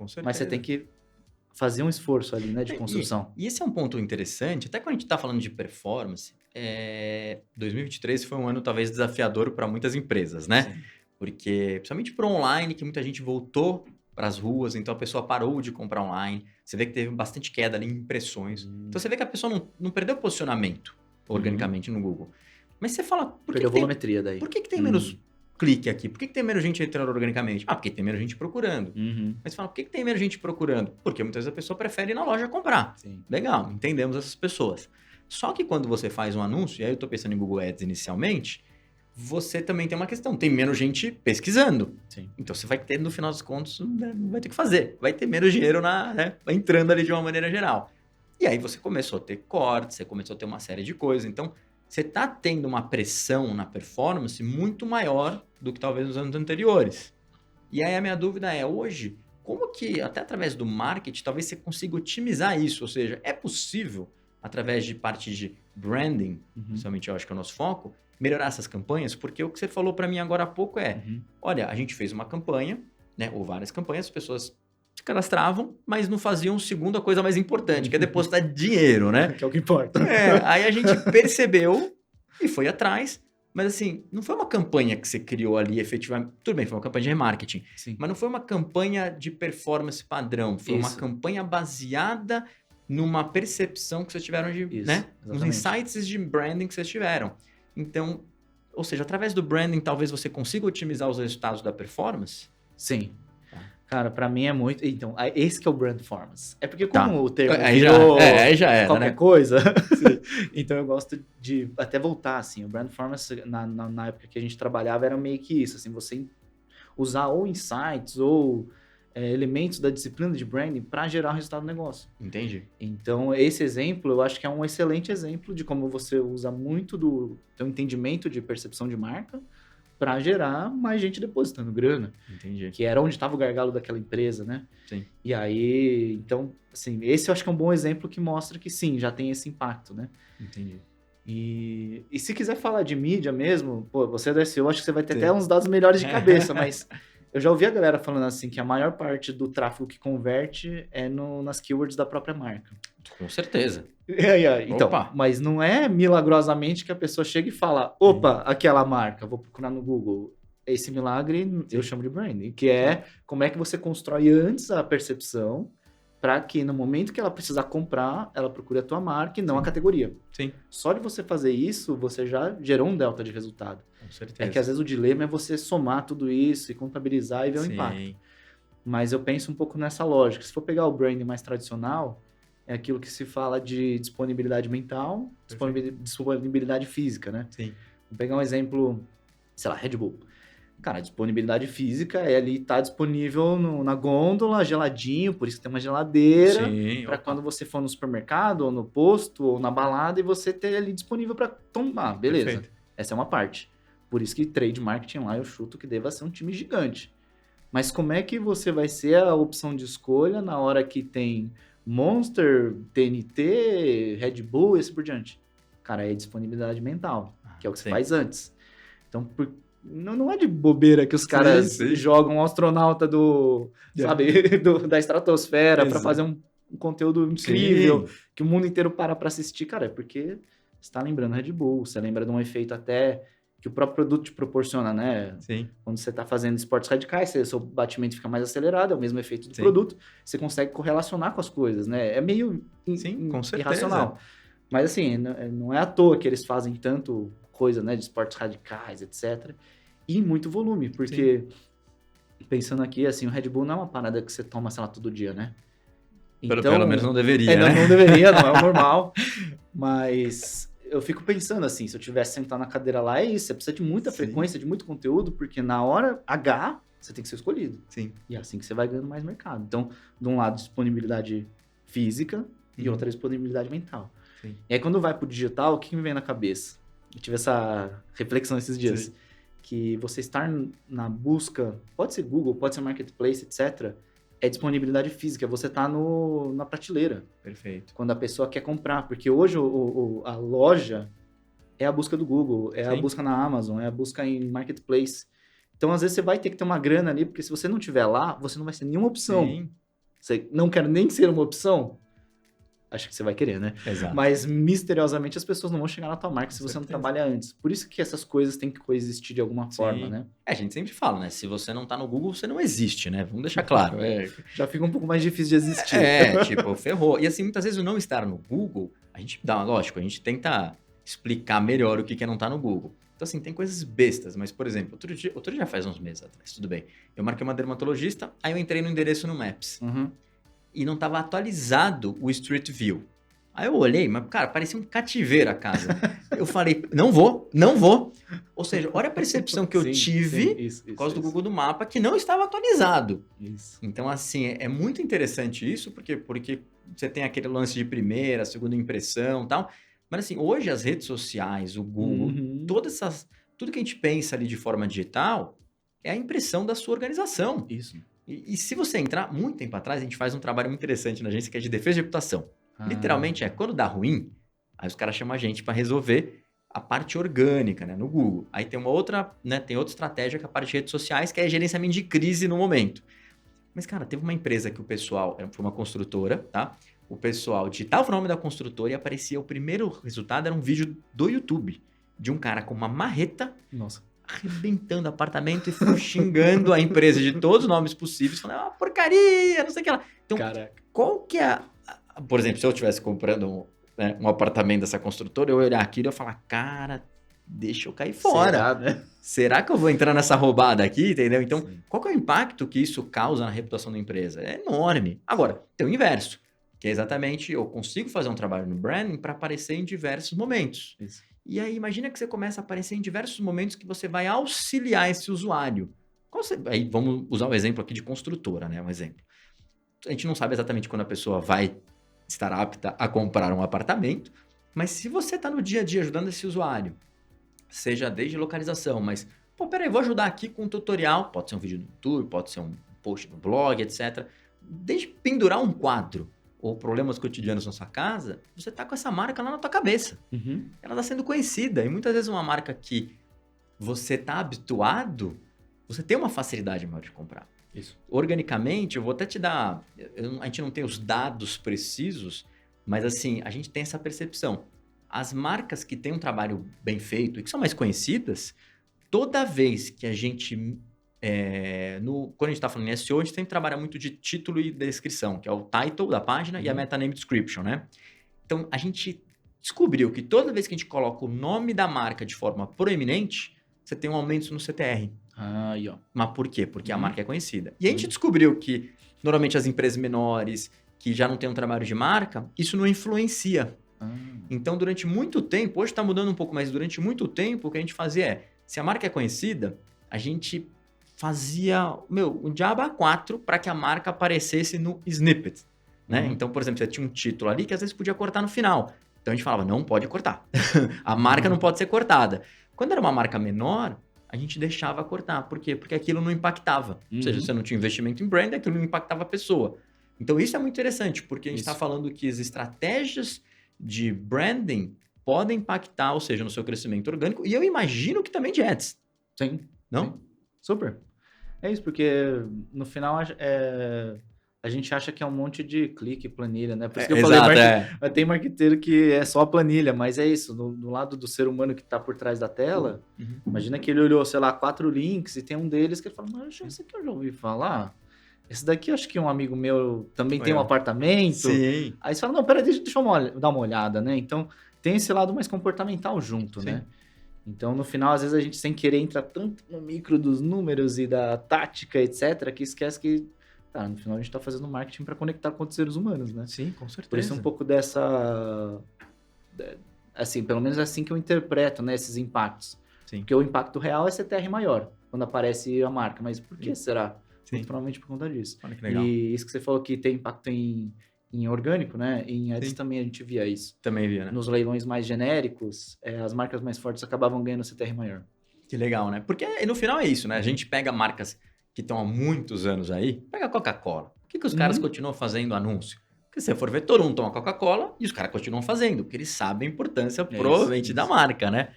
Com certeza. Mas você tem que fazer um esforço ali, né, de construção. E esse é um ponto interessante, até quando a gente está falando de performance, 2023 foi um ano talvez desafiador para muitas empresas, né? Sim. Porque, principalmente para online, que muita gente voltou para as ruas, então a pessoa parou de comprar online. Você vê que teve bastante queda ali em impressões. Então você vê que a pessoa não perdeu posicionamento organicamente no Google. Mas você fala, Perdeu volumetria daí. por que tem menos clique aqui? Por que tem menos gente entrando organicamente? Porque tem menos gente procurando. Mas você fala, por que tem menos gente procurando? Porque muitas vezes a pessoa prefere ir na loja comprar. Sim. Legal, entendemos essas pessoas. Só que quando você faz um anúncio, e aí eu estou pensando em Google Ads inicialmente, você também tem uma questão, tem menos gente pesquisando. Sim. Então você vai ter, no final das contas, né, não vai ter o que fazer. Vai ter menos dinheiro entrando ali de uma maneira geral. E aí você começou a ter cortes, você começou a ter uma série de coisas. Então, você está tendo uma pressão na performance muito maior do que talvez nos anos anteriores. E aí a minha dúvida é, hoje, como que, até através do marketing, talvez você consiga otimizar isso? Ou seja, é possível, através de parte de branding, principalmente eu acho que é o nosso foco, melhorar essas campanhas? Porque o que você falou para mim agora há pouco olha, a gente fez uma campanha, né, ou várias campanhas, as pessoas se cadastravam, mas não faziam segunda coisa mais importante, que é depositar dinheiro, né? Que é o que importa. Aí a gente percebeu e foi atrás, mas assim, não foi uma campanha que você criou ali efetivamente. Tudo bem, foi uma campanha de remarketing, Sim. mas não foi uma campanha de performance padrão, foi uma campanha baseada numa percepção que vocês tiveram né? Nos insights de branding que vocês tiveram. Então, ou seja, através do branding, talvez você consiga otimizar os resultados da performance? Sim. Cara, pra mim é muito... Então, esse que é o brand performance. É porque como o termo aí virou já era, qualquer né? coisa, então eu gosto de até voltar, assim. O brand performance, na época que a gente trabalhava, era meio que isso, assim, você usar ou insights ou elementos da disciplina de branding para gerar o resultado do negócio. Entendi. Então, esse exemplo, eu acho que é um excelente exemplo de como você usa muito do teu entendimento de percepção de marca para gerar mais gente depositando grana. Entendi. Que era onde estava o gargalo daquela empresa, né? Sim. E aí, então, assim, esse eu acho que é um bom exemplo que mostra que sim, já tem esse impacto, né? Entendi. E se quiser falar de mídia mesmo, pô, você é do SEO, acho que você vai ter até uns dados melhores de cabeça, mas eu já ouvi a galera falando assim que a maior parte do tráfego que converte é nas keywords da própria marca. Com certeza. Então, mas não é milagrosamente que a pessoa chega e fala, opa, aquela marca, vou procurar no Google. Esse milagre eu chamo de branding, que é como é que você constrói antes a percepção para que no momento que ela precisar comprar, ela procure a tua marca e não a categoria. Sim. Só de você fazer isso, você já gerou um delta de resultado. Com certeza. É que às vezes o dilema é você somar tudo isso e contabilizar e ver o impacto. Mas eu penso um pouco nessa lógica. Se for pegar o branding mais tradicional, é aquilo que se fala de disponibilidade mental, disponibilidade física, né? Sim. Vou pegar um exemplo, sei lá, Red Bull. Cara, a disponibilidade física é ali estar disponível na gôndola, geladinho, por isso tem uma geladeira, para quando você for no supermercado, ou no posto, ou na balada, e você ter ali disponível para tomar, beleza. Perfeito. Essa é uma parte. Por isso que trade marketing lá eu chuto que deva ser um time gigante. Mas como é que você vai ser a opção de escolha na hora que tem Monster, TNT, Red Bull e assim por diante? Cara, é disponibilidade mental, que é o que você faz antes. Então, não é de bobeira que os caras jogam um astronauta da estratosfera para fazer um conteúdo incrível, que o mundo inteiro para assistir. Cara, é porque você tá lembrando Red Bull, você lembra de um efeito até que o próprio produto te proporciona, né? Sim. Quando você tá fazendo esportes radicais, seu batimento fica mais acelerado, é o mesmo efeito do produto, você consegue correlacionar com as coisas, né? É meio irracional. Mas assim, não é à toa que eles fazem tanto coisa, né, de esportes radicais, etc. E muito volume, porque pensando aqui, assim, o Red Bull não é uma parada que você toma, sei lá, todo dia, né? Então, pelo menos não deveria, né? Não deveria, não é o normal. Mas eu fico pensando assim, se eu tivesse sentado na cadeira lá, é isso. Você precisa de muita frequência, de muito conteúdo, porque na hora H, você tem que ser escolhido. Sim. E é assim que você vai ganhando mais mercado. Então, de um lado, disponibilidade física e outra, disponibilidade mental. Sim. E aí, quando vai pro digital, o que me vem na cabeça? Eu tive essa reflexão esses dias. Sim. Que você estar na busca, pode ser Google, pode ser Marketplace, etc., é disponibilidade física, você tá na prateleira. Perfeito. Quando a pessoa quer comprar, porque hoje a loja é a busca do Google, é a busca na Amazon, é a busca em Marketplace. Então, às vezes, você vai ter que ter uma grana ali, porque se você não tiver lá, você não vai ter nenhuma opção. Sim. Você não quer nem ser uma opção? Acho que você vai querer, né? Exato. Mas, misteriosamente, as pessoas não vão chegar na tua marca se Com você não certeza. trabalha antes. Por isso que essas coisas têm que coexistir de alguma forma, Sim. né? A gente sempre fala, né? Se você não tá no Google, você não existe, né? Vamos deixar claro. Já fica um pouco mais difícil de existir. Tipo, ferrou. E assim, muitas vezes o não estar no Google, a gente dá, lógico, a gente tenta explicar melhor o que é não estar no Google. Então, assim, tem coisas bestas, mas, por exemplo, outro dia faz uns meses atrás, tudo bem. Eu marquei uma dermatologista, aí eu entrei no endereço no Maps. Uhum. E não estava atualizado o Street View. Aí eu olhei, mas, cara, parecia um cativeiro a casa. Eu falei, não vou. Ou seja, olha a percepção que eu tive por causa do Google do Mapa, que não estava atualizado. Isso. Então, assim, é muito interessante isso, porque você tem aquele lance de primeira, segunda impressão e tal. Mas, assim, hoje as redes sociais, o Google, Uhum. tudo que a gente pensa ali de forma digital é a impressão da sua organização. Isso. E se você entrar, muito tempo atrás, a gente faz um trabalho muito interessante na agência que é de defesa de reputação. Literalmente quando dá ruim, aí os caras chamam a gente para resolver a parte orgânica, né, no Google. Aí tem uma outra, né, tem outra estratégia que é a parte de redes sociais, que é gerenciamento de crise no momento. Mas, cara, teve uma empresa que o pessoal, foi uma construtora, tá? O pessoal digitava o nome da construtora e aparecia, o primeiro resultado era um vídeo do YouTube, de um cara com uma marreta, Nossa. arrebentando apartamento e xingando a empresa de todos os nomes possíveis, falando, ah, porcaria, não sei o que lá. Então, Caraca. qual que é por exemplo, se eu estivesse comprando um apartamento dessa construtora, eu ia olhar aquilo e ia falar, cara, deixa eu cair fora. Será, né? Será que eu vou entrar nessa roubada aqui, entendeu? Então, Sim. qual que é o impacto que isso causa na reputação da empresa? É enorme. Agora, tem o inverso, que é exatamente, eu consigo fazer um trabalho no branding para aparecer em diversos momentos. Isso. E aí, imagina que você começa a aparecer em diversos momentos que você vai auxiliar esse usuário. Aí, vamos usar o exemplo aqui de construtora, né? Um exemplo. A gente não sabe exatamente quando a pessoa vai estar apta a comprar um apartamento, mas se você está no dia a dia ajudando esse usuário, seja desde localização, mas, pô, peraí, vou ajudar aqui com um tutorial, pode ser um vídeo no YouTube, pode ser um post no blog, etc. Desde pendurar um quadro ou problemas cotidianos na sua casa, você está com essa marca lá na tua cabeça. Uhum. Ela está sendo conhecida, e muitas vezes uma marca que você está habituado, você tem uma facilidade maior de comprar. Isso. Organicamente, eu vou até te dar... A gente não tem os dados precisos, mas assim, a gente tem essa percepção. As marcas que têm um trabalho bem feito e que são mais conhecidas, toda vez que a gente... quando a gente está falando em SEO, a gente sempre trabalha muito de título e descrição, que é o title da página e a meta name description, né? Então, a gente descobriu que toda vez que a gente coloca o nome da marca de forma proeminente, você tem um aumento no CTR. Aí, ó. Mas por quê? Porque a marca é conhecida. E a gente descobriu que, normalmente, as empresas menores, que já não têm um trabalho de marca, isso não influencia. Então, durante muito tempo, hoje está mudando um pouco, mas durante muito tempo, o que a gente fazia é, se a marca é conhecida, a gente fazia, um diabo a 4 para que a marca aparecesse no snippet, né? Então, por exemplo, você tinha um título ali que às vezes podia cortar no final. Então, a gente falava, não pode cortar. A marca não pode ser cortada. Quando era uma marca menor, a gente deixava cortar. Por quê? Porque aquilo não impactava. Ou seja, você não tinha investimento em brand, aquilo não impactava a pessoa. Então, isso é muito interessante, porque a gente está falando que as estratégias de branding podem impactar, ou seja, no seu crescimento orgânico, e eu imagino que também de ads. Sim. Não? Sim. Super. É isso, porque no final a gente acha que é um monte de clique, planilha, né? Por isso que eu falei, tem marqueteiro que é só planilha, mas é isso, do lado do ser humano que está por trás da tela, imagina que ele olhou, sei lá, 4 links e tem um deles que ele fala, mas esse aqui eu já ouvi falar, esse daqui acho que um amigo meu também tem um apartamento. Sim. Aí você fala, não, peraí, deixa eu dar uma olhada, né? Então, tem esse lado mais comportamental junto, Sim. né? Então, no final, às vezes a gente sem querer entra tanto no micro dos números e da tática, etc., que esquece que, tá, no final a gente tá fazendo marketing para conectar com outros seres humanos, né? Sim, com certeza. Por isso um pouco dessa... Assim, pelo menos é assim que eu interpreto, né, esses impactos. Sim. Porque o impacto real é CTR maior, quando aparece a marca. Mas por que será? Sim. Muito provavelmente por conta disso. Olha que legal. E isso que você falou que tem impacto em orgânico, né? Em ads Sim. também a gente via isso. Também via, né? Nos leilões mais genéricos, as marcas mais fortes acabavam ganhando CTR maior. Que legal, né? Porque no final é isso, né? A gente pega marcas que estão há muitos anos aí, pega a Coca-Cola. Por que os caras continuam fazendo anúncio? Porque se você for ver, todo mundo toma Coca-Cola e os caras continuam fazendo, porque eles sabem a importância, provavelmente, da marca, né?